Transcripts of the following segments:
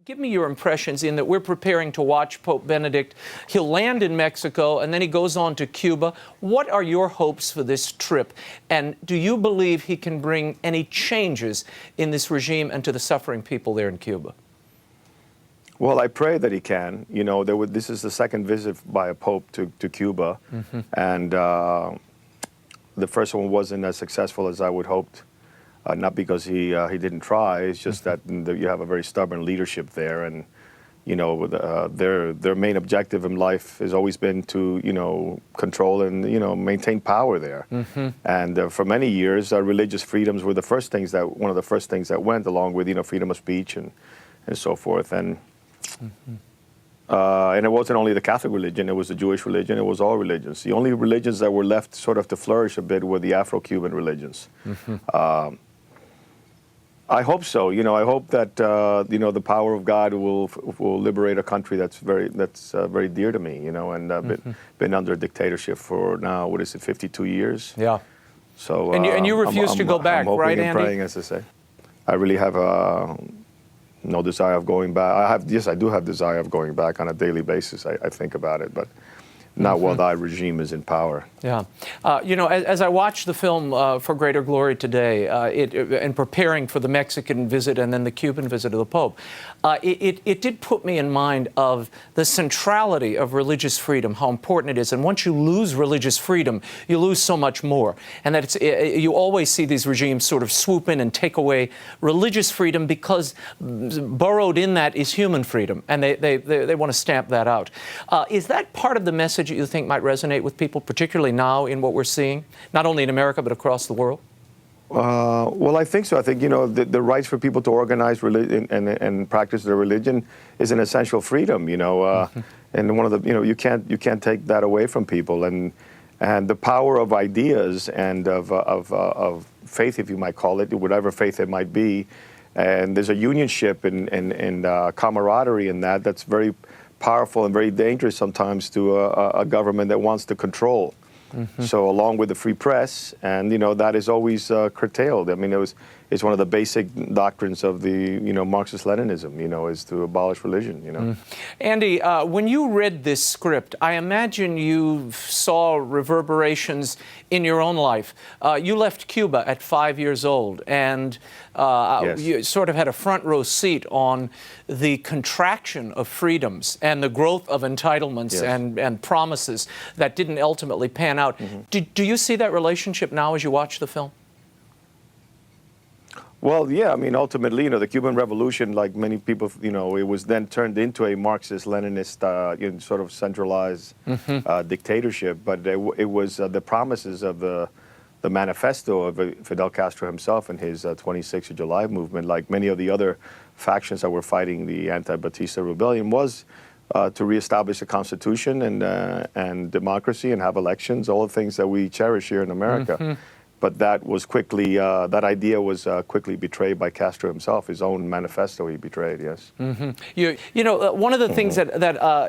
Give me your impressions in that we're preparing to watch Pope Benedict. He'll land in Mexico, and then he goes on to Cuba. What are your hopes for this trip? And do you believe he can bring any changes in this regime and to the suffering people there in Cuba? Well, I pray that he can. You know, this is the second visit by a pope to Cuba, and the first one wasn't as successful as I would hoped. Not because he didn't try. It's just that you have a very stubborn leadership there, and you know their main objective in life has always been to control and maintain power there. And for many years, religious freedoms were one of the first things that went, along with freedom of speech and so forth. And and it wasn't only the Catholic religion; it was the Jewish religion. It was all religions. The only religions that were left sort of to flourish a bit were the Afro-Cuban religions. I hope so. I hope that the power of God will liberate a country that's very dear to me. And been under dictatorship for now, what is it, 52 years? Yeah. So and you refuse to go back, I'm right, and Andy? Praying, as I say. I really have no desire of going back. Yes, I do have desire of going back on a daily basis. I think about it, but not while that regime is in power. Yeah. As I watched the film For Greater Glory today, and preparing for the Mexican visit and then the Cuban visit of the Pope, it did put me in mind of the centrality of religious freedom, how important it is. And once you lose religious freedom, you lose so much more. And that you always see these regimes sort of swoop in and take away religious freedom because burrowed in that is human freedom. And they want to stamp that out. Is that part of the message that you think might resonate with people, particularly now in what we're seeing, not only in America, but across the world? Well, I think so. I think, the rights for people to organize religion and practice their religion is an essential freedom, and one of the, you can't take that away from people. And the power of ideas and of faith, if you might call it, whatever faith it might be. And there's a unionship and camaraderie in that's very powerful and very dangerous sometimes to a government that wants to control. So along with the free press, and that is always curtailed. I mean, it's one of the basic doctrines of the Marxist-Leninism, is to abolish religion. Andy, when you read this script, I imagine you saw reverberations in your own life. You left Cuba at 5 years old, and Yes. You sort of had a front row seat on the contraction of freedoms and the growth of entitlements. Yes. and promises that didn't ultimately pan out. Do you see that relationship now as you watch the film? Well, yeah. I mean, ultimately, the Cuban Revolution, like many people, it was then turned into a Marxist-Leninist, sort of centralized dictatorship. But it was the promises of the manifesto of Fidel Castro himself and his 26th of July movement, like many of the other factions that were fighting the anti-Batista rebellion, was to reestablish a constitution and democracy and have elections, all the things that we cherish here in America. But that was quickly, that idea was quickly betrayed by Castro himself. His own manifesto he betrayed, yes. One of the things that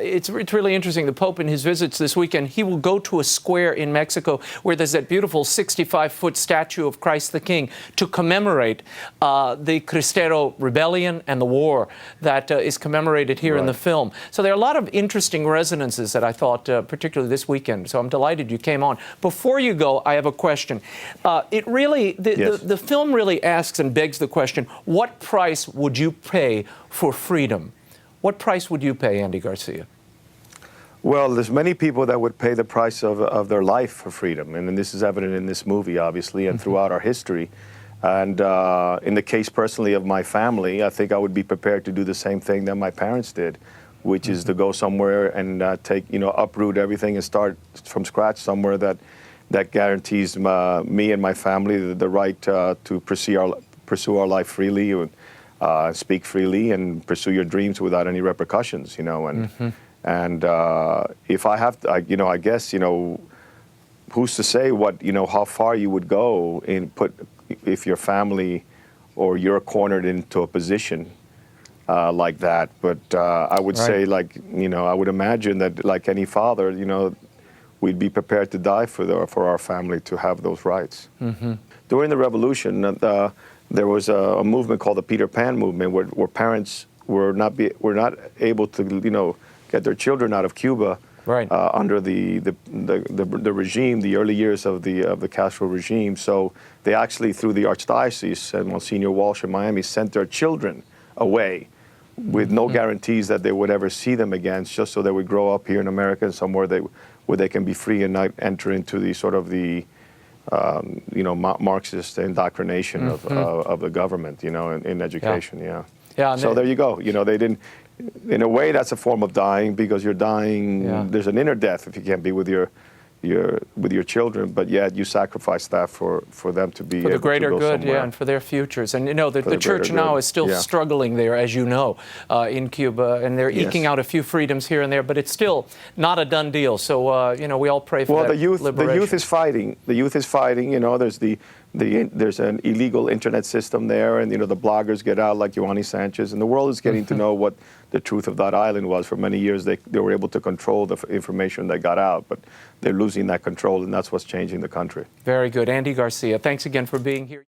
it's really interesting, the Pope in his visits this weekend, he will go to a square in Mexico where there's that beautiful 65-foot statue of Christ the King to commemorate the Cristero Rebellion and the war that is commemorated here in the film. So there are a lot of interesting resonances that I thought, particularly this weekend. So I'm delighted you came on. Before you go, I have a question. The film really asks and begs the question, what price would you pay for freedom? What price would you pay, Andy Garcia? Well, there's many people that would pay the price of their life for freedom. And this is evident in this movie, obviously, and throughout our history. And in the case personally of my family, I think I would be prepared to do the same thing that my parents did, which is to go somewhere and uproot everything and start from scratch somewhere that guarantees me and my family the right to pursue our life freely, speak freely, and pursue your dreams without any repercussions. And if I have to, I guess who's to say how far you would go if your family or you're cornered into a position like that. But I would say, I would imagine that, like any father, we'd be prepared to die for our family to have those rights. During the revolution, there was a movement called the Peter Pan movement, where parents were not able to, get their children out of Cuba. Right. Under the regime, the early years of the Castro regime. So they actually, through the Archdiocese and Monsignor Walsh in Miami, sent their children away with no guarantees that they would ever see them again, just so they would grow up here in America and somewhere where they can be free and not enter into the sort of the Marxist indoctrination of the government, in education. Yeah. Yeah. So there you go. They didn't. In a way, that's a form of dying, because you're dying. Yeah. There's an inner death if you can't be with your children, but yet you sacrifice that for them to be for the able greater to go good, somewhere. yeah, and for their futures. And the church greater now good. is still Yeah. struggling there, as you know, in Cuba, and they're eking out a few freedoms here and there, but it's still not a done deal. So we all pray for that liberation. The youth is fighting. The youth is fighting. There's an illegal internet system there, and the bloggers get out like Ioannis Sanchez, and the world is getting to know what the truth of that island was. For many years, they were able to control the information that got out, but they're losing that control, and that's what's changing the country. Very good. Andy Garcia, thanks again for being here.